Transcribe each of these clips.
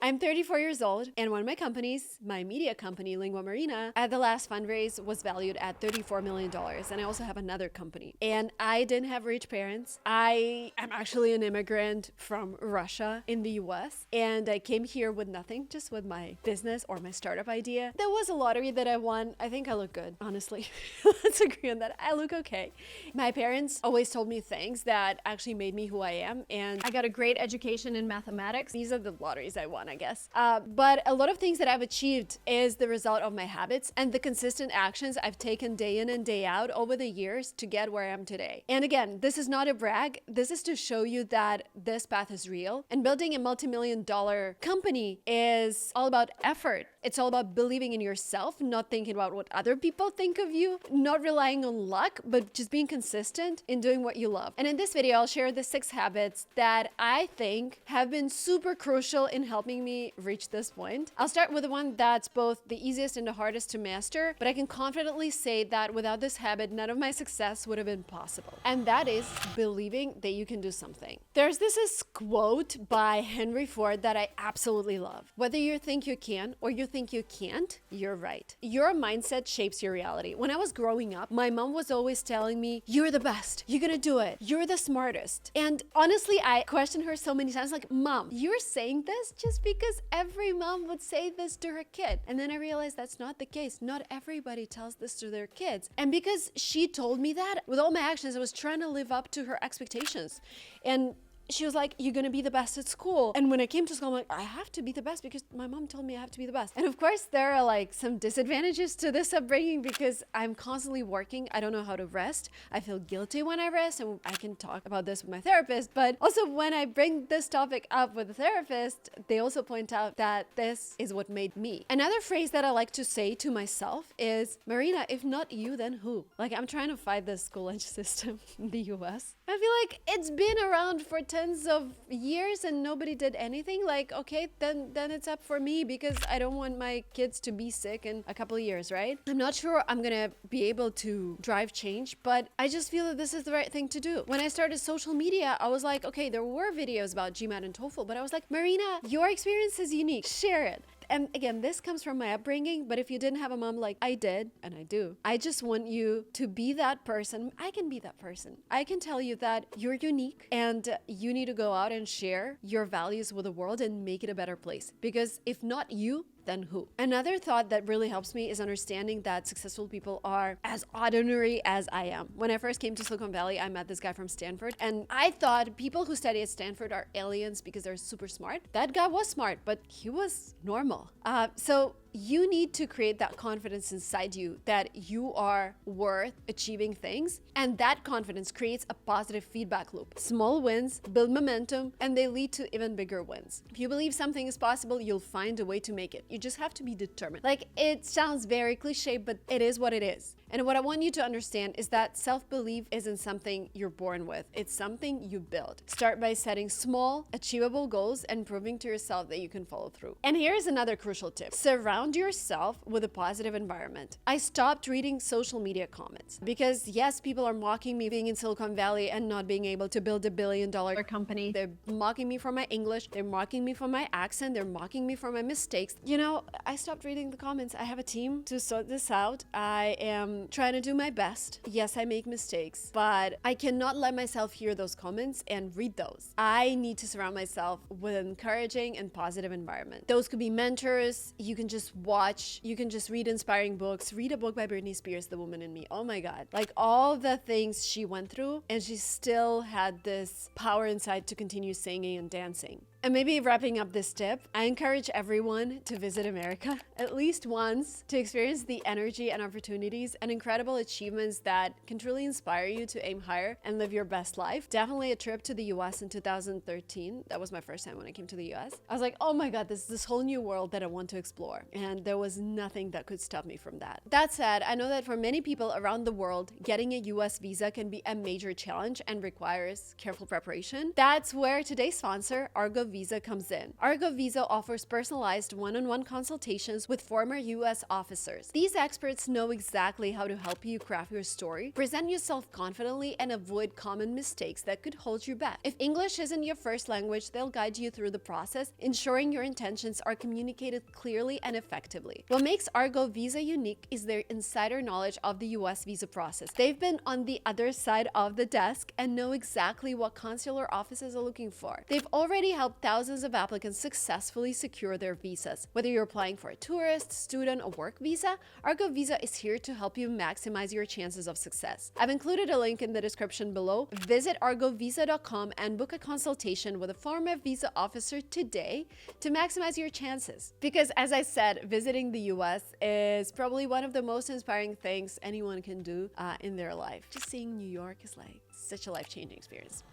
I'm 34 years old, and one of my companies, my media company, Lingua Marina, at the last fundraise was valued at $34 million. And I also have another company. And I didn't have rich parents. I am actually an immigrant from Russia in the US. And I came here with nothing, just with my business or my startup idea. There was a lottery that I won. I think I look good, honestly. Let's agree on that. I look okay. My parents always told me things that actually made me who I am. And I got a great education in mathematics. These are the lotteries I won, I guess. But a lot of things that I've achieved is the result of my habits and the consistent actions I've taken day in and day out over the years to get where I am today. And again, this is not a brag. This is to show you that this path is real. And building a multi-million-dollar company is all about effort. It's all about believing in yourself, not thinking about what other people think of you, not relying on luck, but just being consistent in doing what you love. And in this video, I'll share the 6 habits that I think have been super crucial in helping me reach this point. I'll start with the one that's both the easiest and the hardest to master, but I can confidently say that without this habit, none of my success would have been possible. And that is believing that you can do something. There's this quote by Henry Ford that I absolutely love. Whether you think you can or you think you can't, you're right. Your mindset shapes your reality. When I was growing up, my mom was always telling me, you're the best, you're gonna do it, you're the smartest. And honestly, I questioned her so many times, like, Mom, you're saying this just because every mom would say this to her kid. And then I realized that's not the case. Not everybody tells this to their kids. And because she told me that, with all my actions, I was trying to live up to her expectations. And she was like, you're gonna be the best at school. And when I came to school, I'm like, I have to be the best because my mom told me I have to be the best. And of course, there are like some disadvantages to this upbringing because I'm constantly working. I don't know how to rest. I feel guilty when I rest, and I can talk about this with my therapist. But also when I bring this topic up with the therapist, they also point out that this is what made me. Another phrase that I like to say to myself is, Marina, if not you, then who? Like, I'm trying to fight the school lunch system in the US. I feel like it's been around for tens of years and nobody did anything. Like, okay, then it's up for me because I don't want my kids to be sick in a couple of years, right? I'm not sure I'm gonna be able to drive change, but I just feel that this is the right thing to do. When I started social media, I was like, okay, there were videos about GMAT and TOEFL, but I was like, Marina, your experience is unique. Share it. And again, this comes from my upbringing, but if you didn't have a mom like I did, and I do, I just want you to be that person. I can be that person. I can tell you that you're unique and you need to go out and share your values with the world and make it a better place. Because if not you, then who? Another thought that really helps me is understanding that successful people are as ordinary as I am. When I first came to Silicon Valley, I met this guy from Stanford, and I thought people who study at Stanford are aliens because they're super smart. That guy was smart, but he was normal. So you need to create that confidence inside you that you are worth achieving things. And that confidence creates a positive feedback loop. Small wins build momentum and they lead to even bigger wins. If you believe something is possible, you'll find a way to make it. You just have to be determined. Like, it sounds very cliche, but it is what it is. And what I want you to understand is that self-belief isn't something you're born with. It's something you build. Start by setting small, achievable goals and proving to yourself that you can follow through. And here's another crucial tip. Surround yourself with a positive environment. I stopped reading social media comments because yes, people are mocking me being in Silicon Valley and not being able to build $1 billion company. They're mocking me for my English. They're mocking me for my accent. They're mocking me for my mistakes. You know, I stopped reading the comments. I have a team to sort this out. I am trying to do my best. Yes, I make mistakes, but I cannot let myself hear those comments and read those. I need to surround myself with an encouraging and positive environment. Those could be mentors. You can just watch. You can just read inspiring books. Read a book by Britney Spears, The Woman in Me. Oh my God. Like, all the things she went through, and she still had this power inside to continue singing and dancing. And maybe wrapping up this tip, I encourage everyone to visit America at least once to experience the energy and opportunities and incredible achievements that can truly inspire you to aim higher and live your best life. Definitely a trip to the US in 2013. That was my first time when I came to the US. I was like, oh my God, this is this whole new world that I want to explore. And there was nothing that could stop me from that. That said, I know that for many people around the world, getting a US visa can be a major challenge and requires careful preparation. That's where today's sponsor, Argo Visa comes in. Argo Visa offers personalized one-on-one consultations with former US officers. These experts know exactly how to help you craft your story, present yourself confidently, and avoid common mistakes that could hold you back. If English isn't your first language, they'll guide you through the process, ensuring your intentions are communicated clearly and effectively. What makes Argo Visa unique is their insider knowledge of the US visa process. They've been on the other side of the desk and know exactly what consular offices are looking for. They've already helped thousands of applicants successfully secure their visas. Whether you're applying for a tourist, student, or work visa, Argo Visa is here to help you maximize your chances of success. I've included a link in the description below. Visit argovisa.com and book a consultation with a former visa officer today to maximize your chances. Because as I said, visiting the US is probably one of the most inspiring things anyone can do in their life. Just seeing New York is like such a life-changing experience.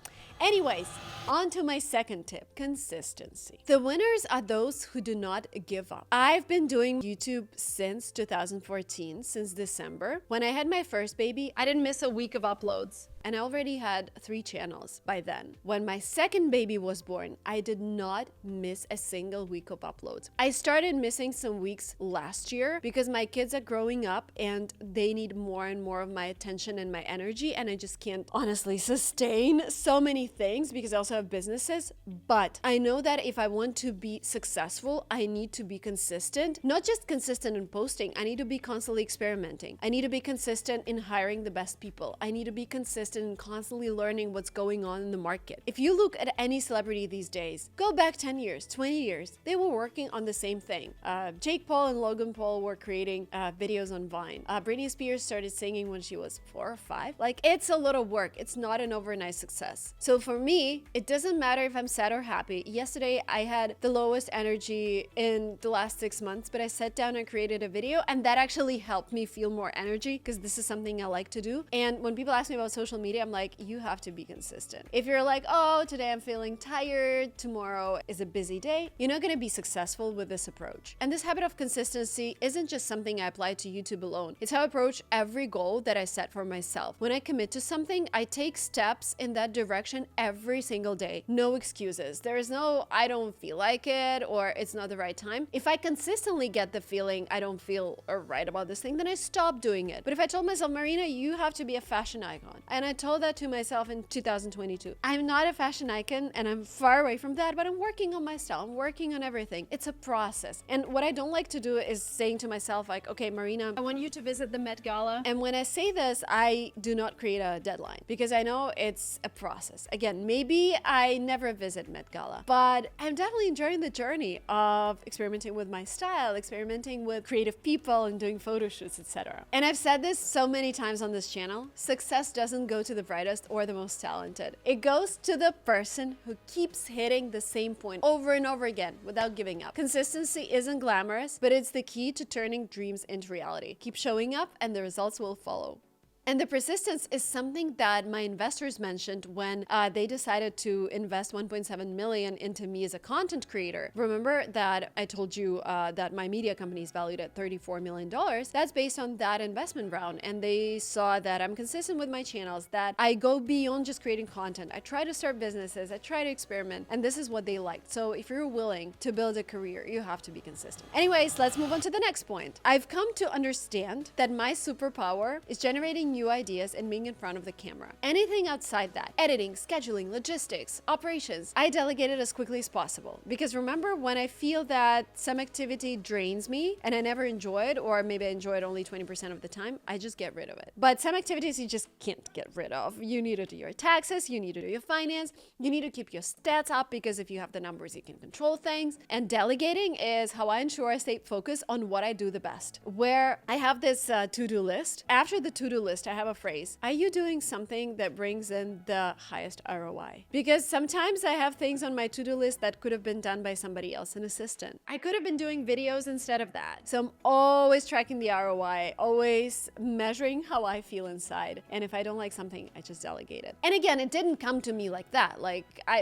Anyways, on to my second tip, consistency. The winners are those who do not give up. I've been doing YouTube since 2014, since December. When I had my first baby, I didn't miss a week of uploads. And I already had 3 channels by then. When my second baby was born, I did not miss a single week of uploads. I started missing some weeks last year because my kids are growing up and they need more and more of my attention and my energy, and I just can't honestly sustain so many things because I also have businesses. But I know that if I want to be successful, I need to be consistent. Not just consistent in posting, I need to be constantly experimenting. I need to be consistent in hiring the best people. I need to be consistent and constantly learning what's going on in the market. If you look at any celebrity these days, go back 10 years, 20 years, they were working on the same thing. Jake Paul and Logan Paul were creating videos on Vine. Britney Spears started singing when she was 4 or 5. Like, it's a lot of work. It's not an overnight success. So for me, it doesn't matter if I'm sad or happy. Yesterday, I had the lowest energy in the last 6 months, but I sat down and created a video, and that actually helped me feel more energy because this is something I like to do. And when people ask me about social media, I'm like, you have to be consistent. If you're like, oh, today I'm feeling tired, tomorrow is a busy day, you're not going to be successful with this approach. And this habit of consistency isn't just something I apply to YouTube alone. It's how I approach every goal that I set for myself. When I commit to something, I take steps in that direction every single day. No excuses. There is no, I don't feel like it, or it's not the right time. If I consistently get the feeling I don't feel right about this thing, then I stop doing it. But if I told myself, Marina, you have to be a fashion icon, and I told that to myself in 2022. I'm not a fashion icon and I'm far away from that, but I'm working on my style. I'm working on everything. It's a process. And what I don't like to do is saying to myself like, okay, Marina, I want you to visit the Met Gala. And when I say this, I do not create a deadline because I know it's a process. Again, maybe I never visit Met Gala, but I'm definitely enjoying the journey of experimenting with my style, experimenting with creative people and doing photo shoots, etc. And I've said this so many times on this channel, success doesn't go to the brightest or the most talented. It goes to the person who keeps hitting the same point over and over again without giving up. Consistency isn't glamorous, but it's the key to turning dreams into reality. Keep showing up and the results will follow. And the persistence is something that my investors mentioned when they decided to invest 1.7 million into me as a content creator. Remember that I told you that my media company is valued at $34 million? That's based on that investment round. And they saw that I'm consistent with my channels, that I go beyond just creating content. I try to start businesses, I try to experiment, and this is what they liked. So if you're willing to build a career, you have to be consistent. Anyways, let's move on to the next point. I've come to understand that my superpower is generating new ideas and being in front of the camera. Anything outside that, editing, scheduling, logistics, operations, I delegate it as quickly as possible. Because remember, when I feel that some activity drains me and I never enjoy it, or maybe I enjoy it only 20% of the time, I just get rid of it. But some activities you just can't get rid of. You need to do your taxes, you need to do your finance, you need to keep your stats up because if you have the numbers, you can control things. And delegating is how I ensure I stay focused on what I do the best. Where I have this to-do list. After the to-do list, I have a phrase. Are you doing something that brings in the highest ROI? Because sometimes I have things on my to-do list that could have been done by somebody else, an assistant. I could have been doing videos instead of that. So I'm always tracking the ROI, always measuring how I feel inside. And if I don't like something, I just delegate it. And again, it didn't come to me like that.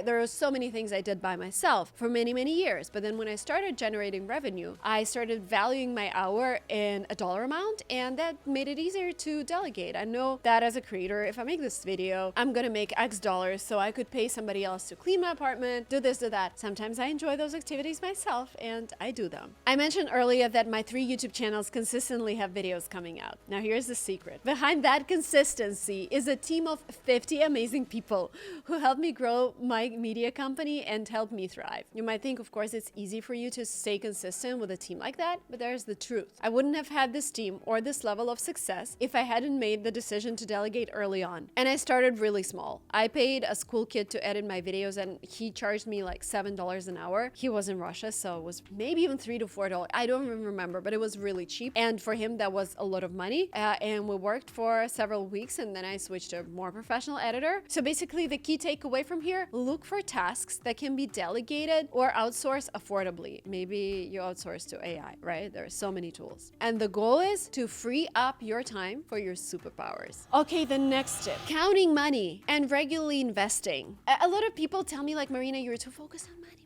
There are so many things I did by myself for many, many years. But then when I started generating revenue, I started valuing my hour in a dollar amount, and that made it easier to delegate right? I know that as a creator, if I make this video, I'm gonna make X dollars, so I could pay somebody else to clean my apartment, do this, do that. Sometimes I enjoy those activities myself, and I do them. I mentioned earlier that my 3 YouTube channels consistently have videos coming out. Now here's the secret. Behind that consistency is a team of 50 amazing people who helped me grow my media company and help me thrive. You might think, of course, it's easy for you to stay consistent with a team like that, but there's the truth. I wouldn't have had this team or this level of success if I hadn't made the decision to delegate early on. And I started really small. I paid a school kid to edit my videos, and he charged me like $7 an hour. He was in Russia, so it was maybe even $3 to $4. I don't even remember, but it was really cheap. And for him, that was a lot of money. And we worked for several weeks, and then I switched to a more professional editor. So basically, the key takeaway from here, look for tasks that can be delegated or outsourced affordably. Maybe you outsource to AI, right? There are so many tools. And the goal is to free up your time for your superpowers. Okay, the next tip, counting money and regularly investing. A lot of people tell me like, Marina, you're too focused on money.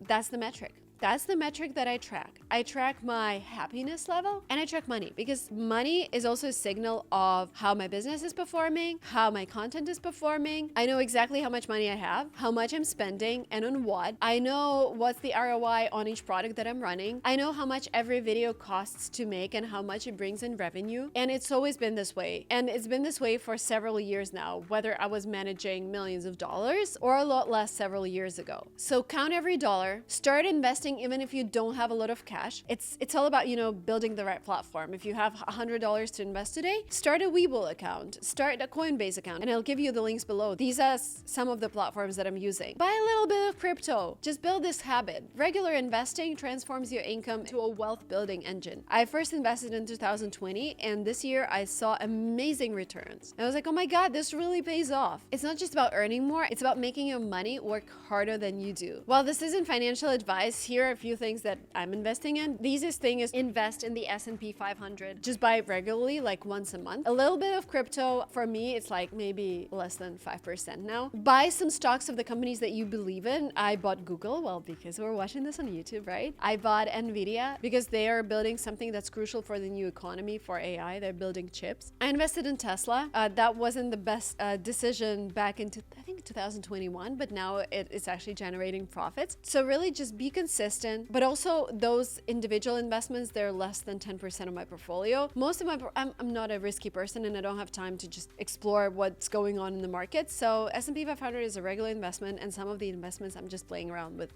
That's the metric. That's the metric that I track. I track my happiness level and I track money, because money is also a signal of how my business is performing, how my content is performing. I know exactly how much money I have, how much I'm spending, and on what. I know what's the ROI on each product that I'm running. I know how much every video costs to make and how much it brings in revenue. And it's always been this way. And it's been this way for several years now, whether I was managing millions of dollars or a lot less several years ago. So count every dollar, start investing even if you don't have a lot of cash. It's all about, building the right platform. If you have $100 to invest today, start a Webull account, start a Coinbase account, and I'll give you the links below. These are some of the platforms that I'm using. Buy a little bit of crypto. Just build this habit. Regular investing transforms your income to a wealth building engine. I first invested in 2020, and this year I saw amazing returns. I was like, oh my God, this really pays off. It's not just about earning more, it's about making your money work harder than you do. While this isn't financial advice, here are a few things that I'm investing in. The easiest thing is invest in the S&P 500. Just buy it regularly, like once a month. A little bit of crypto, for me, it's like maybe less than 5% now. Buy some stocks of the companies that you believe in. I bought Google, well, because we're watching this on YouTube, right? I bought Nvidia because they are building something that's crucial for the new economy, for AI. They're building chips. I invested in Tesla. That wasn't the best decision back in, I think, 2021, but now it's actually generating profits. So really just be consistent. But also those individual investments, they're less than 10% of my portfolio. Most of I'm not a risky person, and I don't have time to just explore what's going on in the market. So S&P 500 is a regular investment, and some of the investments I'm just playing around with,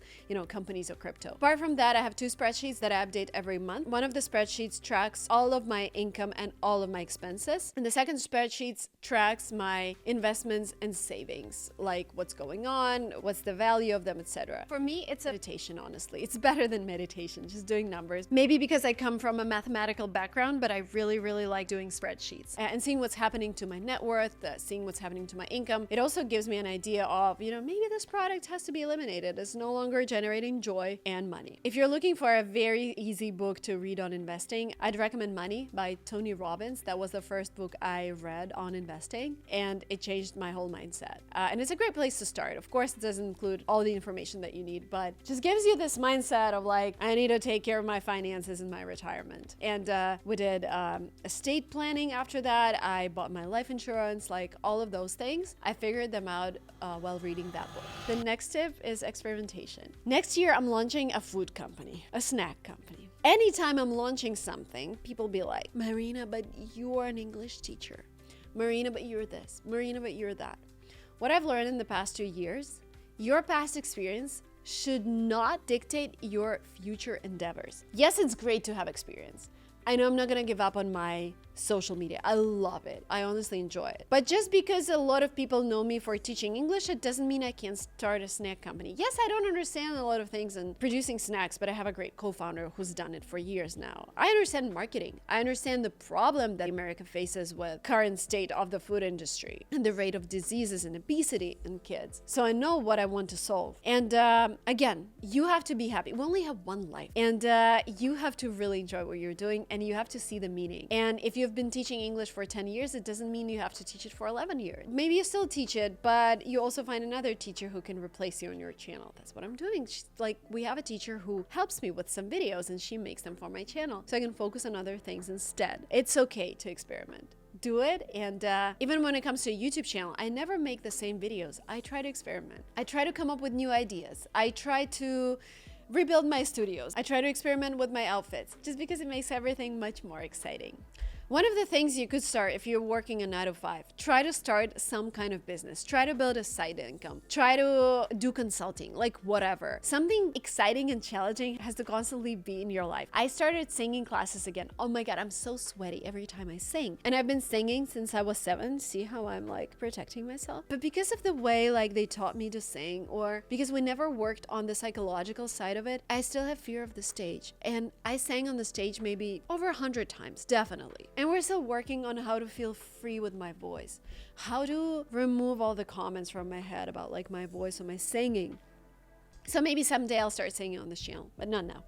companies or crypto. Apart from that, I have 2 spreadsheets that I update every month. One of the spreadsheets tracks all of my income and all of my expenses. And the second spreadsheet tracks my investments and savings, like what's going on, what's the value of them, etc. For me, it's a meditation, honestly. It's better than meditation, just doing numbers. Maybe because I come from a mathematical background, but I really, really like doing spreadsheets and seeing what's happening to my net worth, seeing what's happening to my income. It also gives me an idea of, maybe this product has to be eliminated. It's no longer generating joy and money. If you're looking for a very easy book to read on investing, I'd recommend Money by Tony Robbins. That was the first book I read on investing, and it changed my whole mindset. And it's a great place to start. Of course, it doesn't include all the information that you need, but just gives you this mindset of like, I need to take care of my finances in my retirement. And we did estate planning after that. I bought my life insurance, like all of those things. I figured them out while reading that book. The next tip is experimentation. Next year, I'm launching a food company, a snack company. Anytime I'm launching something, people be like, Marina, but you are an English teacher. Marina, but you're this. Marina, but you're that. What I've learned in the past 2 years, your past experience should not dictate your future endeavors. Yes, it's great to have experience. I know I'm not gonna give up on my social media. I love it. I honestly enjoy it. But just because a lot of people know me for teaching English, it doesn't mean I can't start a snack company. Yes, I don't understand a lot of things in producing snacks, but I have a great co-founder who's done it for years now. I understand marketing. I understand the problem that America faces with current state of the food industry and the rate of diseases and obesity in kids. So I know what I want to solve. And again, you have to be happy. We only have one life. And you have to really enjoy what you're doing, and you have to see the meaning. And if you've been teaching English for 10 years, it doesn't mean you have to teach it for 11 years. Maybe you still teach it, but you also find another teacher who can replace you on your channel. That's what I'm doing. We have a teacher who helps me with some videos, and she makes them for my channel so I can focus on other things instead. It's okay to experiment. do it. And even when it comes to a YouTube channel, I never make the same videos. I try to experiment. I try to come up with new ideas. I try to rebuild my studios. I try to experiment with my outfits just because it makes everything much more exciting. One of the things you could start if you're working a 9 to 5, try to start some kind of business. Try to build a side income. Try to do consulting, like whatever. Something exciting and challenging has to constantly be in your life. I started singing classes again. Oh my God, I'm so sweaty every time I sing. And I've been singing since I was 7. See how I'm like protecting myself? But because of the way like they taught me to sing, or because we never worked on the psychological side of it, I still have fear of the stage. And I sang on the stage maybe over 100 times, definitely. And we're still working on how to feel free with my voice, how to remove all the comments from my head about like my voice or my singing. So maybe someday I'll start singing on this channel, but not now.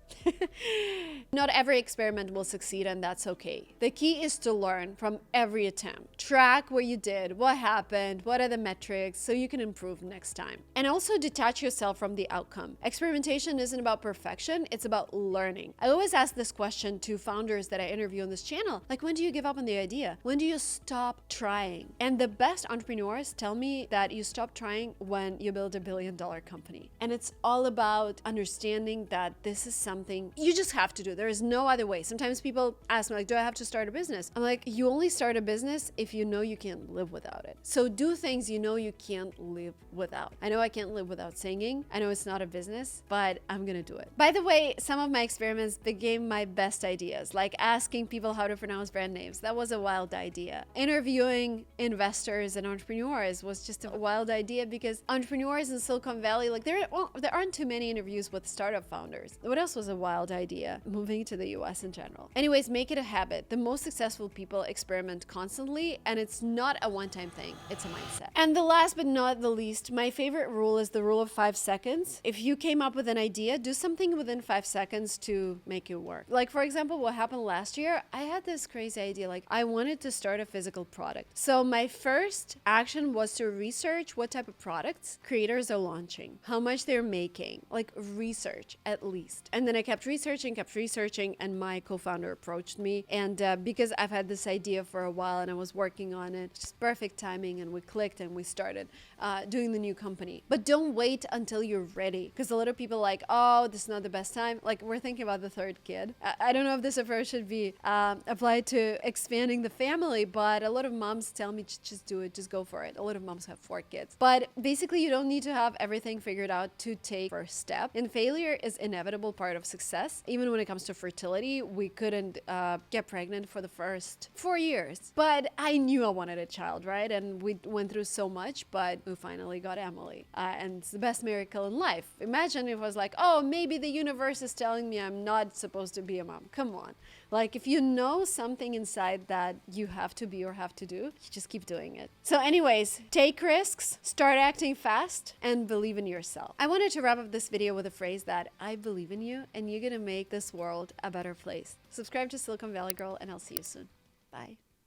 Not every experiment will succeed, and that's okay. The key is to learn from every attempt. Track what you did, what happened, what are the metrics, so you can improve next time. And also detach yourself from the outcome. Experimentation isn't about perfection, it's about learning. I always ask this question to founders that I interview on this channel, like, when do you give up on the idea? When do you stop trying? And the best entrepreneurs tell me that you stop trying when you build $1 billion company. And it's all about understanding that this is something you just have to do. There is no other way. Sometimes people ask me, like, do I have to start a business? I'm like, you only start a business if you know you can't live without it. So do things you know you can't live without. I know I can't live without singing. I know it's not a business, but I'm gonna do it. By the way, some of my experiments became my best ideas, like asking people how to pronounce brand names. That was a wild idea. Interviewing investors and entrepreneurs was just a wild idea, because entrepreneurs in Silicon Valley, like there aren't too many interviews with startup founders. What else was a wild idea? Moving to the US in general. Anyways, make it a habit. The most successful people experiment constantly, and it's not a one-time thing. It's a mindset. And the last but not the least, my favorite rule is the rule of 5 seconds. If you came up with an idea, do something within 5 seconds to make it work. Like, for example, what happened last year, I had this crazy idea, like I wanted to start a physical product. So my first action was to research what type of products creators are launching, how much they're making, like research at least. And then I kept researching, and my co-founder approached me. And because I've had this idea for a while and I was working on it, just perfect timing, and we clicked and we started doing the new company. But don't wait until you're ready, because a lot of people are like, oh, this is not the best time. Like, we're thinking about the 3rd kid. I don't know if this approach should be applied to expanding the family, but a lot of moms tell me, just do it, just go for it. A lot of moms have 4 kids. But basically, you don't need to have everything figured out to take first step. And failure is inevitable part of success. Even when it comes to fertility, we couldn't get pregnant for the first 4 years. But I knew I wanted a child, right? And we went through so much, but we finally got Emily. And it's the best miracle in life. Imagine if it was like, oh, maybe the universe is telling me I'm not supposed to be a mom. Come on. Like, if you know something inside that you have to be or have to do, you just keep doing it. So anyways, take risks, start acting fast, and believe in yourself. I wanted to wrap up this video with a phrase that I believe in you, and you're gonna make this world a better place. Subscribe to Silicon Valley Girl, and I'll see you soon. Bye.